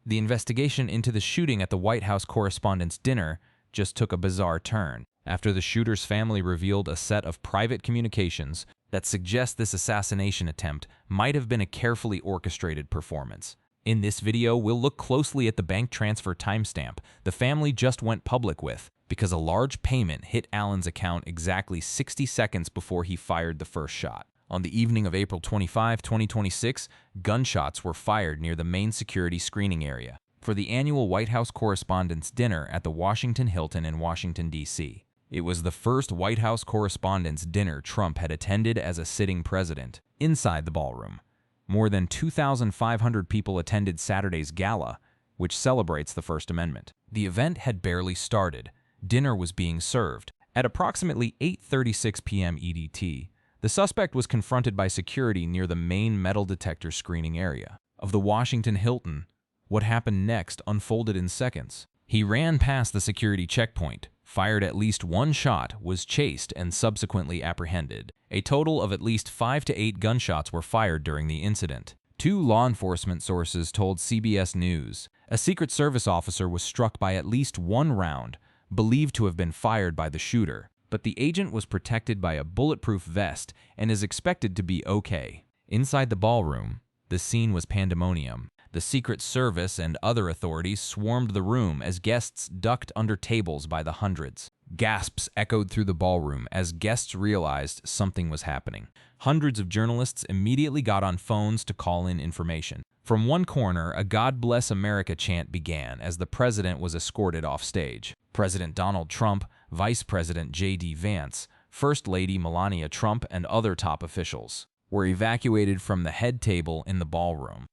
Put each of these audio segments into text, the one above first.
The investigation into the shooting at the White House Correspondents' Dinner just took a bizarre turn after the shooter's family revealed a set of private communications that suggest this assassination attempt might have been a carefully orchestrated performance. In this video, we'll look closely at the bank transfer timestamp the family just went public with, because a large payment hit Allen's account exactly 60 seconds before he fired the first shot. On the evening of April 25, 2026, gunshots were fired near the main security screening area for the annual White House Correspondents' Dinner at the Washington Hilton in Washington, D.C. It was the first White House Correspondents' Dinner Trump had attended as a sitting president. Inside the ballroom, more than 2,500 people attended Saturday's gala, which celebrates the First Amendment. The event had barely started. Dinner was being served. At approximately 8:36 p.m. EDT, the suspect was confronted by security near the main metal detector screening area of the Washington Hilton. What happened next unfolded in seconds. He ran past the security checkpoint, fired at least one shot, was chased, and subsequently apprehended. A total of at least 5 to 8 gunshots were fired during the incident. 2 law enforcement sources told CBS News a Secret Service officer was struck by at least one round, believed to have been fired by the shooter, but the agent was protected by a bulletproof vest and is expected to be okay. Inside the ballroom, the scene was pandemonium. The Secret Service and other authorities swarmed the room as guests ducked under tables by the hundreds. Gasps echoed through the ballroom as guests realized something was happening. Hundreds of journalists immediately got on phones to call in information. From one corner, a God Bless America chant began as the president was escorted off stage. President Donald Trump, Vice President J.D. Vance, First Lady Melania Trump, and other top officials were evacuated from the head table in the ballroom.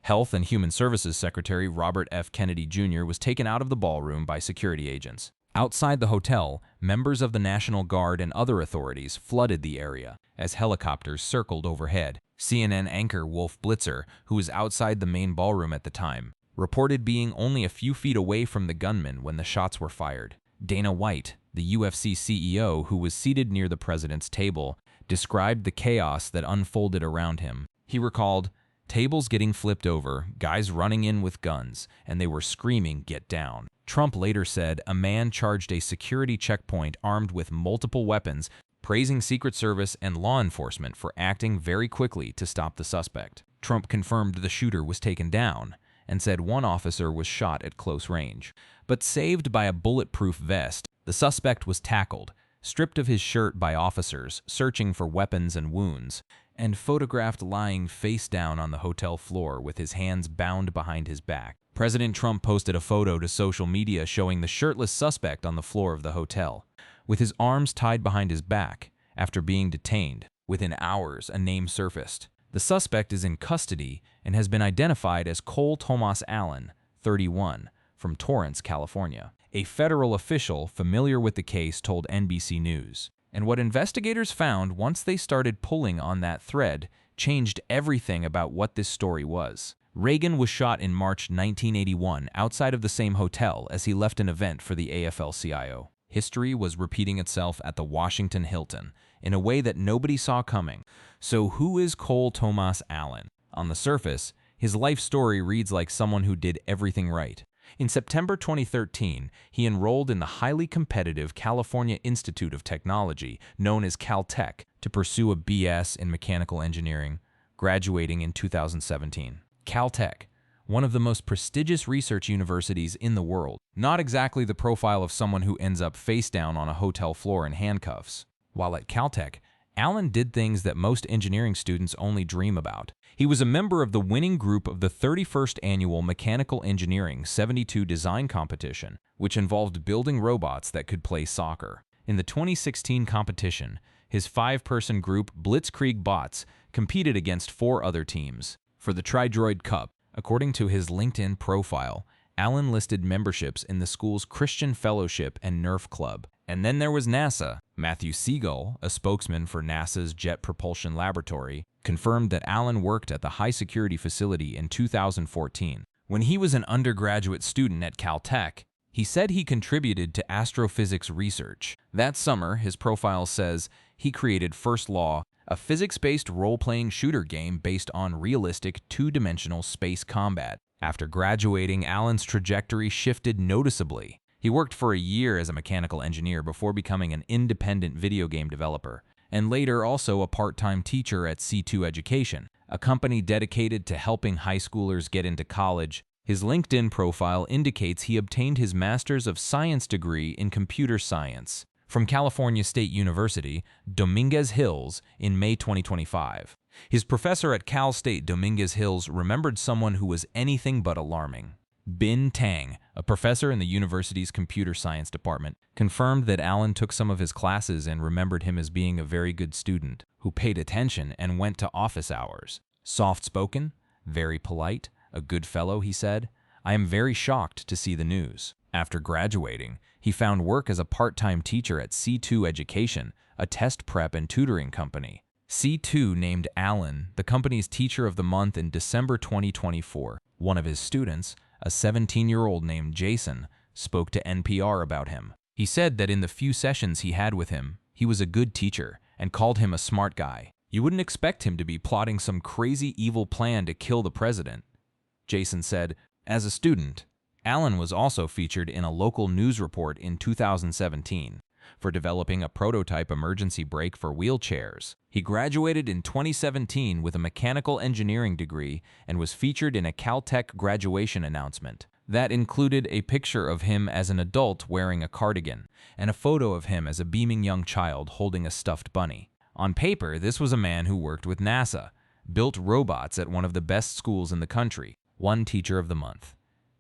Health and Human Services Secretary Robert F. Kennedy Jr. was taken out of the ballroom by security agents. Outside the hotel, members of the National Guard and other authorities flooded the area as helicopters circled overhead. CNN anchor Wolf Blitzer, who was outside the main ballroom at the time, reported being only a few feet away from the gunman when the shots were fired. Dana White, the UFC CEO who was seated near the president's table, described the chaos that unfolded around him. He recalled, "Tables getting flipped over, guys running in with guns, and they were screaming, 'Get down.'" Trump later said a man charged a security checkpoint armed with multiple weapons, praising Secret Service and law enforcement for acting very quickly to stop the suspect. Trump confirmed the shooter was taken down and said one officer was shot at close range. But saved by a bulletproof vest, the suspect was tackled, stripped of his shirt by officers searching for weapons and wounds, and photographed lying face down on the hotel floor with his hands bound behind his back. President Trump posted a photo to social media showing the shirtless suspect on the floor of the hotel, with his arms tied behind his back after being detained. Within hours, a name surfaced. The suspect is in custody and has been identified as Cole Thomas Allen, 31, from Torrance, California. A federal official familiar with the case told NBC News. And what investigators found once they started pulling on that thread changed everything about what this story was. Reagan was shot in March 1981 outside of the same hotel as he left an event for the AFL-CIO. History was repeating itself at the Washington Hilton in a way that nobody saw coming. So who is Cole Thomas Allen? On the surface, his life story reads like someone who did everything right. In September 2013, he enrolled in the highly competitive California Institute of Technology, known as Caltech, to pursue a BS in mechanical engineering, graduating in 2017. Caltech, one of the most prestigious research universities in the world. Not exactly the profile of someone who ends up face down on a hotel floor in handcuffs. While at Caltech, Allen did things that most engineering students only dream about. He was a member of the winning group of the 31st Annual Mechanical Engineering 72 Design Competition, which involved building robots that could play soccer. In the 2016 competition, his 5-person group Blitzkrieg Bots competed against 4 other teams. For the Tri-Droid Cup, according to his LinkedIn profile, Allen listed memberships in the school's Christian Fellowship and Nerf Club. And then there was NASA. Matthew Siegel, a spokesman for NASA's Jet Propulsion Laboratory, confirmed that Allen worked at the high-security facility in 2014. When he was an undergraduate student at Caltech, he said he contributed to astrophysics research. That summer, his profile says, he created First Law, a physics-based role-playing shooter game based on realistic two-dimensional space combat. After graduating, Allen's trajectory shifted noticeably. He worked for a year as a mechanical engineer before becoming an independent video game developer, and later also a part-time teacher at C2 Education, a company dedicated to helping high schoolers get into college. His LinkedIn profile indicates he obtained his Master's of Science degree in computer science from California State University, Dominguez Hills, in May 2025. His professor at Cal State Dominguez Hills remembered someone who was anything but alarming. Bin Tang, a professor in the university's computer science department, confirmed that Allen took some of his classes and remembered him as being a very good student who paid attention and went to office hours. Soft-spoken, very polite, a good fellow, he said. I am very shocked to see the news. After graduating, he found work as a part-time teacher at C2 Education, a test prep and tutoring company. C2 named Allen the company's Teacher of the Month in December 2024. One of his students, a 17-year-old named Jason, spoke to NPR about him. He said that in the few sessions he had with him, he was a good teacher and called him a smart guy. You wouldn't expect him to be plotting some crazy evil plan to kill the president. Jason said, as a student, Allen was also featured in a local news report in 2017 for developing a prototype emergency brake for wheelchairs. He graduated in 2017 with a mechanical engineering degree and was featured in a Caltech graduation announcement. That included a picture of him as an adult wearing a cardigan and a photo of him as a beaming young child holding a stuffed bunny. On paper, this was a man who worked with NASA, built robots at one of the best schools in the country, won Teacher of the Month,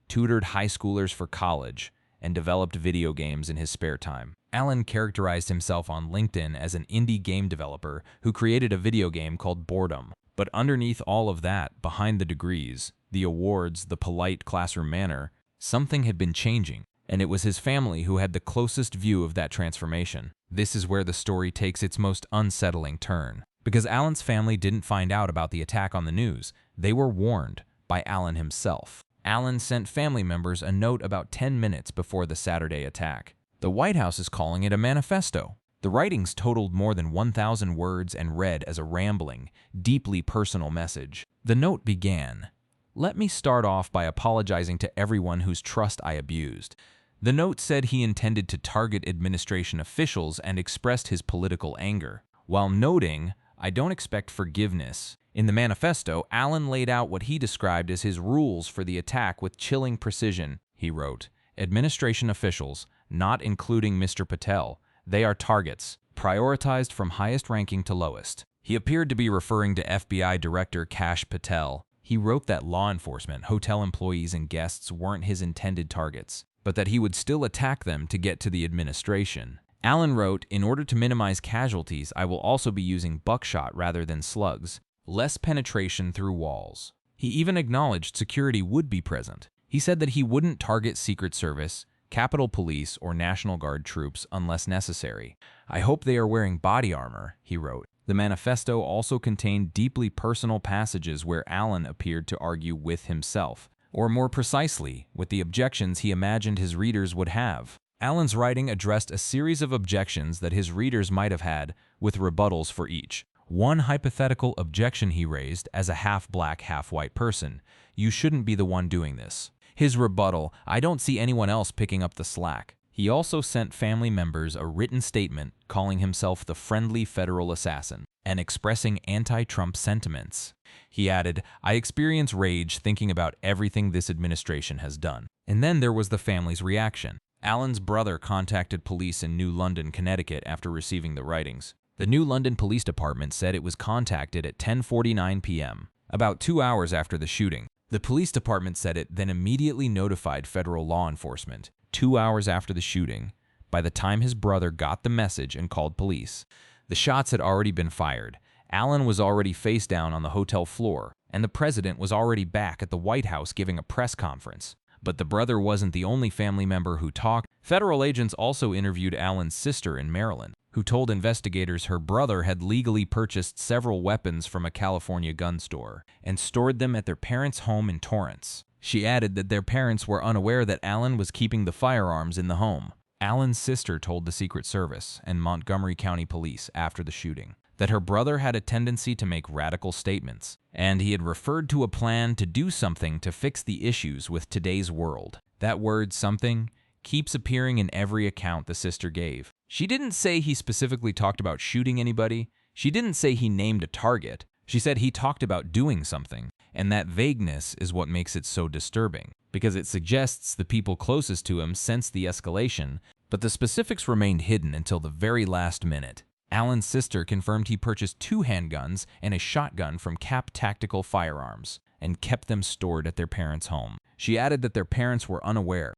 tutored high schoolers for college, and developed video games in his spare time. Allen characterized himself on LinkedIn as an indie game developer who created a video game called Boredom. But underneath all of that, behind the degrees, the awards, the polite classroom manner, something had been changing, and it was his family who had the closest view of that transformation. This is where the story takes its most unsettling turn. Because Allen's family didn't find out about the attack on the news, they were warned by Allen himself. Allen sent family members a note about 10 minutes before the Saturday attack. The White House is calling it a manifesto. The writings totaled more than 1,000 words and read as a rambling, deeply personal message. The note began, "Let me start off by apologizing to everyone whose trust I abused." The note said he intended to target administration officials and expressed his political anger, while noting, "I don't expect forgiveness." In the manifesto, Allen laid out what he described as his rules for the attack with chilling precision. He wrote, "Administration officials, not including Mr. Patel, they are targets, prioritized from highest ranking to lowest." He appeared to be referring to FBI Director Kash Patel. He wrote that law enforcement, hotel employees, and guests weren't his intended targets, but that he would still attack them to get to the administration. Allen wrote, "In order to minimize casualties, I will also be using buckshot rather than slugs. Less penetration through walls." He even acknowledged security would be present. He said that he wouldn't target Secret Service, Capitol Police, or National Guard troops unless necessary. "I hope they are wearing body armor," he wrote. The manifesto also contained deeply personal passages where Allen appeared to argue with himself, or more precisely, with the objections he imagined his readers would have. Allen's writing addressed a series of objections that his readers might have had, with rebuttals for each. One hypothetical objection he raised as a half-black, half-white person: "You shouldn't be the one doing this." His rebuttal: "I don't see anyone else picking up the slack." He also sent family members a written statement calling himself the friendly federal assassin and expressing anti-Trump sentiments. He added, "I experience rage thinking about everything this administration has done." And then there was the family's reaction. Allen's brother contacted police in New London, Connecticut after receiving the writings. The New London Police Department said it was contacted at 10:49 p.m., about 2 hours after the shooting. The police department said it then immediately notified federal law enforcement 2 hours after the shooting. By the time his brother got the message and called police, the shots had already been fired. Allen was already face down on the hotel floor, and the president was already back at the White House giving a press conference. But the brother wasn't the only family member who talked. Federal agents also interviewed Allen's sister in Maryland, who told investigators her brother had legally purchased several weapons from a California gun store and stored them at their parents' home in Torrance. She added that their parents were unaware that Allen was keeping the firearms in the home. Allen's sister told the Secret Service and Montgomery County Police after the shooting. that her brother had a tendency to make radical statements, and he had referred to a plan to do something to fix the issues with today's world. That word, something, keeps appearing in every account the sister gave. She didn't say he specifically talked about shooting anybody. She didn't say he named a target. She said he talked about doing something, and that vagueness is what makes it so disturbing, because it suggests the people closest to him sensed the escalation, but the specifics remained hidden until the very last minute. Alan's sister confirmed he purchased 2 handguns and a shotgun from Cap Tactical Firearms and kept them stored at their parents' home. She added that their parents were unaware.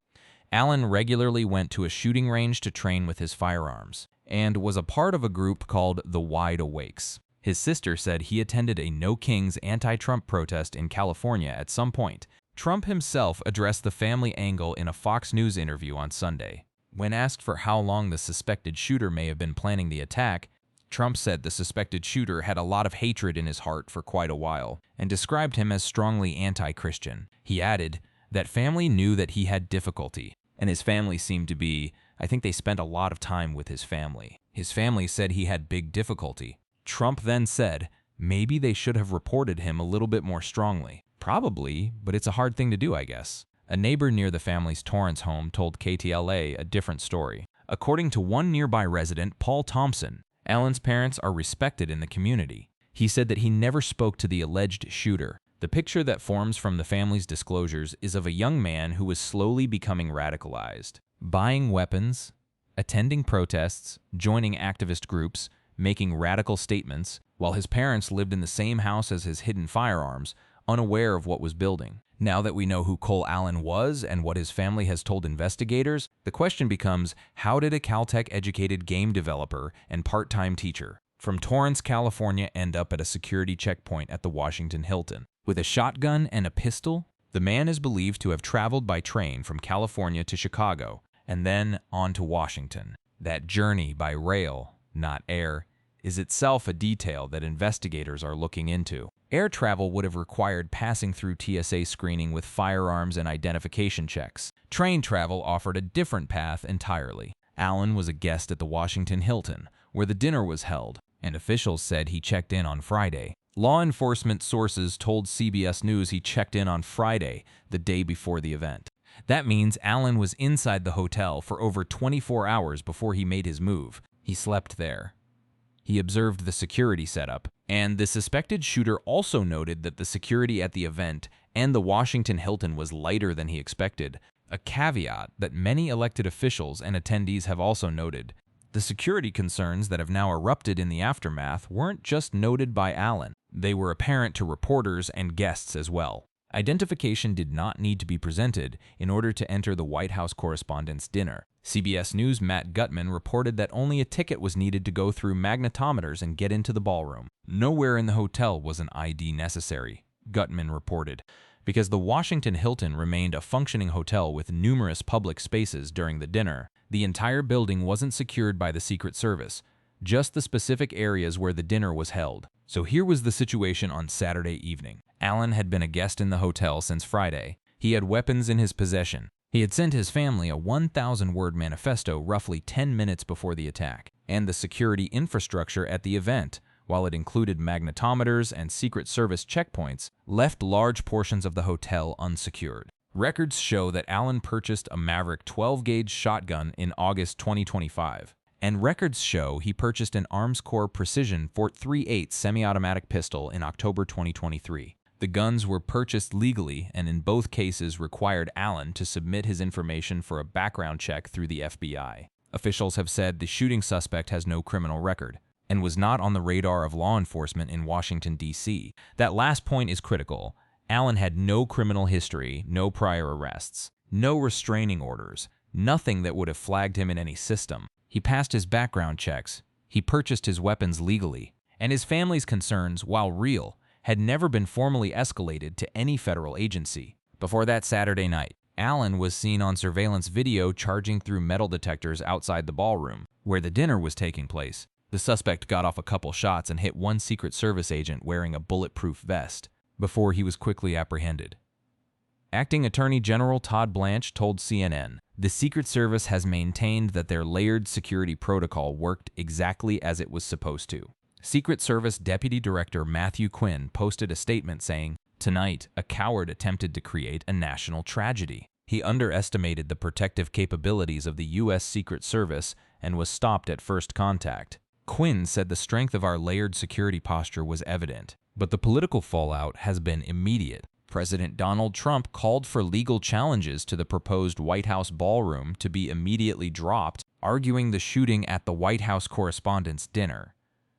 Alan regularly went to a shooting range to train with his firearms and was a part of a group called the Wide Awakes. His sister said he attended a No Kings anti-Trump protest in California at some point. Trump himself addressed the family angle in a Fox News interview on Sunday. When asked for how long the suspected shooter may have been planning the attack, Trump said the suspected shooter had a lot of hatred in his heart for quite a while and described him as strongly anti-Christian. He added that family knew that he had difficulty, and his family seemed to be, I think they spent a lot of time with his family. His family said he had big difficulty. Trump then said, maybe they should have reported him a little bit more strongly. Probably, but it's a hard thing to do, I guess. A neighbor near the family's Torrance home told KTLA a different story. According to one nearby resident, Paul Thompson, Alan's parents are respected in the community. He said that he never spoke to the alleged shooter. The picture that forms from the family's disclosures is of a young man who was slowly becoming radicalized, buying weapons, attending protests, joining activist groups, making radical statements, while his parents lived in the same house as his hidden firearms, unaware of what was building. Now that we know who Cole Allen was and what his family has told investigators, the question becomes, how did a Caltech-educated game developer and part-time teacher from Torrance, California end up at a security checkpoint at the Washington Hilton? With a shotgun and a pistol, the man is believed to have traveled by train from California to Chicago and then on to Washington. That journey by rail, not air, is itself a detail that investigators are looking into. Air travel would have required passing through TSA screening with firearms and identification checks. Train travel offered a different path entirely. Allen was a guest at the Washington Hilton, where the dinner was held, and officials said he checked in on Friday. Law enforcement sources told CBS News he checked in on Friday, the day before the event. That means Allen was inside the hotel for over 24 hours before he made his move. He slept there. He observed the security setup, and the suspected shooter also noted that the security at the event and the Washington Hilton was lighter than he expected, a caveat that many elected officials and attendees have also noted. The security concerns that have now erupted in the aftermath weren't just noted by Allen. They were apparent to reporters and guests as well. Identification did not need to be presented in order to enter the White House correspondents' dinner. CBS News' Matt Gutman reported that only a ticket was needed to go through magnetometers and get into the ballroom. Nowhere in the hotel was an ID necessary, Gutman reported, because the Washington Hilton remained a functioning hotel with numerous public spaces during the dinner. The entire building wasn't secured by the Secret Service, just the specific areas where the dinner was held. So here was the situation on Saturday evening. Allen had been a guest in the hotel since Friday. He had weapons in his possession. He had sent his family a 1,000-word manifesto roughly 10 minutes before the attack, and the security infrastructure at the event, while it included magnetometers and Secret Service checkpoints, left large portions of the hotel unsecured. Records show that Allen purchased a Maverick 12-gauge shotgun in August 2025, and records show he purchased an Armscorp Precision .38 semi-automatic pistol in October 2023. The guns were purchased legally and in both cases required Allen to submit his information for a background check through the FBI. Officials have said the shooting suspect has no criminal record and was not on the radar of law enforcement in Washington, D.C. That last point is critical. Allen had no criminal history, no prior arrests, no restraining orders, nothing that would have flagged him in any system. He passed his background checks, he purchased his weapons legally, and his family's concerns, while real, had never been formally escalated to any federal agency. Before that Saturday night, Allen was seen on surveillance video charging through metal detectors outside the ballroom, where the dinner was taking place. The suspect got off a couple shots and hit one Secret Service agent wearing a bulletproof vest, before he was quickly apprehended. Acting Attorney General Todd Blanche told CNN, "The Secret Service has maintained that their layered security protocol worked exactly as it was supposed to." Secret Service Deputy Director Matthew Quinn posted a statement saying, "Tonight, a coward attempted to create a national tragedy. He underestimated the protective capabilities of the U.S. Secret Service and was stopped at first contact." Quinn said the strength of our layered security posture was evident, but the political fallout has been immediate. President Donald Trump called for legal challenges to the proposed White House ballroom to be immediately dropped, arguing the shooting at the White House Correspondents' Dinner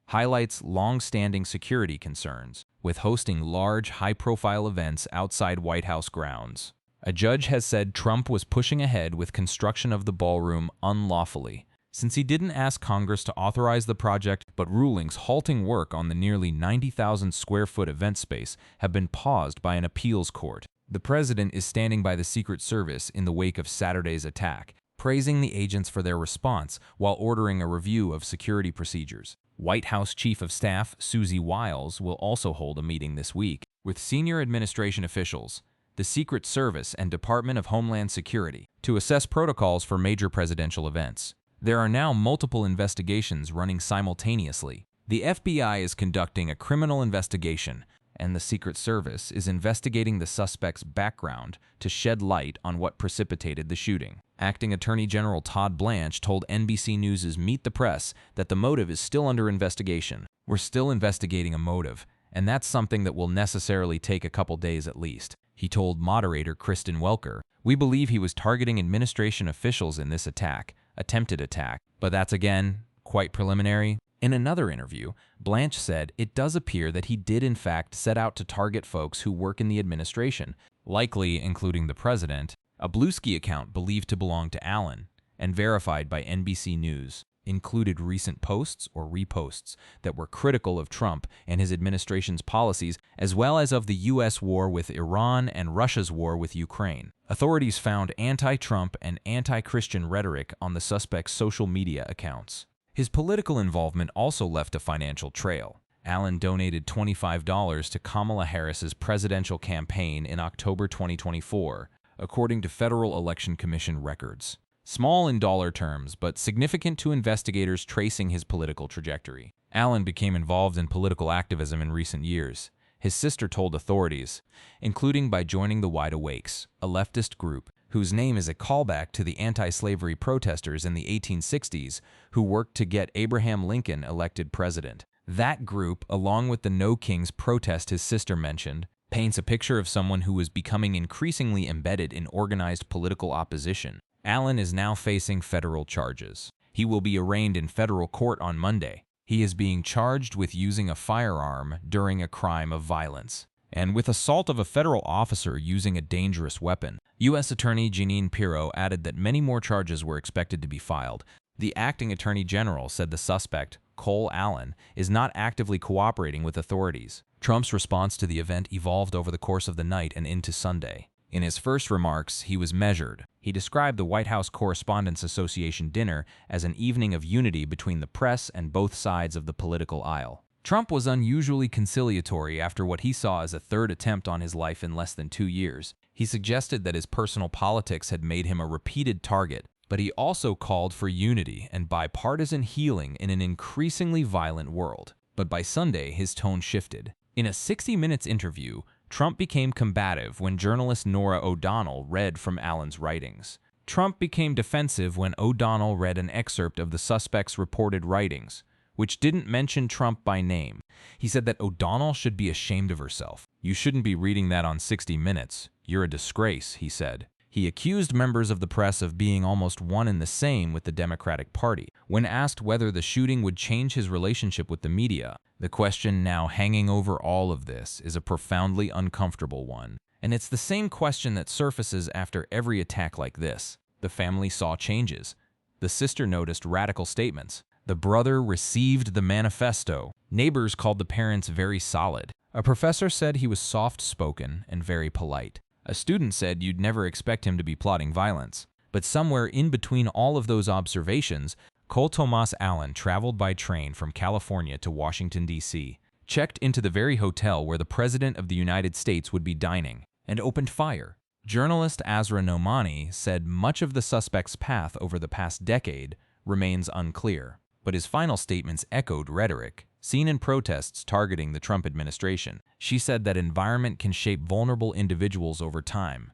highlights long-standing security concerns with hosting large, high-profile events outside White House grounds. A judge has said Trump was pushing ahead with construction of the ballroom unlawfully, since he didn't ask Congress to authorize the project, but rulings halting work on the nearly 90,000 square foot event space have been paused by an appeals court. The president is standing by the Secret Service in the wake of Saturday's attack, praising the agents for their response while ordering a review of security procedures. White House Chief of Staff Susie Wiles will also hold a meeting this week with senior administration officials, the Secret Service, and Department of Homeland Security to assess protocols for major presidential events. There are now multiple investigations running simultaneously. The FBI is conducting a criminal investigation, and the Secret Service is investigating the suspect's background to shed light on what precipitated the shooting. Acting Attorney General Todd Blanche told NBC News' Meet the Press that the motive is still under investigation. "We're still investigating a motive, and that's something that will necessarily take a couple days at least," he told moderator Kristen Welker. "We believe he was targeting administration officials in this attempted attack, but that's again quite preliminary." In another interview, Blanche said it does appear that he did in fact set out to target folks who work in the administration, likely including the president. A Bluesky account believed to belong to Allen and verified by NBC News included recent posts or reposts that were critical of Trump and his administration's policies, as well as of the U.S. war with Iran and Russia's war with Ukraine. Authorities found anti-Trump and anti-Christian rhetoric on the suspect's social media accounts. His political involvement also left a financial trail. Allen donated $25 to Kamala Harris's presidential campaign in October 2024, according to Federal Election Commission records. Small in dollar terms, but significant to investigators tracing his political trajectory. Allen became involved in political activism in recent years, his sister told authorities, including by joining the Wide Awakes, a leftist group whose name is a callback to the anti-slavery protesters in the 1860s who worked to get Abraham Lincoln elected president. That group, along with the No Kings protest his sister mentioned, paints a picture of someone who was becoming increasingly embedded in organized political opposition. Allen is now facing federal charges. He will be arraigned in federal court on Monday. He is being charged with using a firearm during a crime of violence and with assault of a federal officer using a dangerous weapon. U.S. Attorney Jeanine Pirro added that many more charges were expected to be filed. The acting attorney general said the suspect, Cole Allen, is not actively cooperating with authorities. Trump's response to the event evolved over the course of the night and into Sunday. In his first remarks, he was measured. He described the White House Correspondents' Association dinner as an evening of unity between the press and both sides of the political aisle. Trump was unusually conciliatory after what he saw as a third attempt on his life in less than 2 years. He suggested that his personal politics had made him a repeated target, but he also called for unity and bipartisan healing in an increasingly violent world. But by Sunday, his tone shifted. In a 60 Minutes interview, Trump became combative when journalist Norah O'Donnell read from Allen's writings. Trump became defensive when O'Donnell read an excerpt of the suspect's reported writings, which didn't mention Trump by name. He said that O'Donnell should be ashamed of herself. "You shouldn't be reading that on 60 Minutes. You're a disgrace," he said. He accused members of the press of being almost one and the same with the Democratic Party. When asked whether the shooting would change his relationship with the media, the question now hanging over all of this is a profoundly uncomfortable one. And it's the same question that surfaces after every attack like this. The family saw changes. The sister noticed radical statements. The brother received the manifesto. Neighbors called the parents very solid. A professor said he was soft-spoken and very polite. A student said you'd never expect him to be plotting violence. But somewhere in between all of those observations, Cole Thomas Allen traveled by train from California to Washington, D.C., checked into the very hotel where the President of the United States would be dining, and opened fire. Journalist Azra Nomani said much of the suspect's path over the past decade remains unclear, but his final statements echoed rhetoric seen in protests targeting the Trump administration. She said that environment can shape vulnerable individuals over time,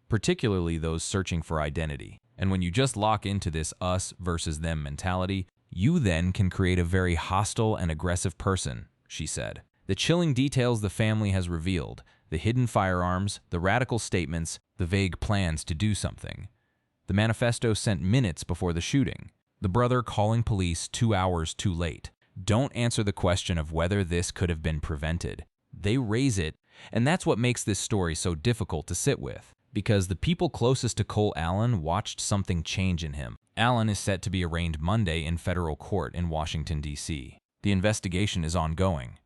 particularly those searching for identity. And when you just lock into this us versus them mentality, you then can create a very hostile and aggressive person, she said. The chilling details the family has revealed, the hidden firearms, the radical statements, the vague plans to do something. The manifesto sent minutes before the shooting. The brother calling police 2 hours too late. Don't answer the question of whether this could have been prevented. They raise it, and that's what makes this story so difficult to sit with. Because the people closest to Cole Allen watched something change in him. Allen is set to be arraigned Monday in federal court in Washington, D.C. The investigation is ongoing.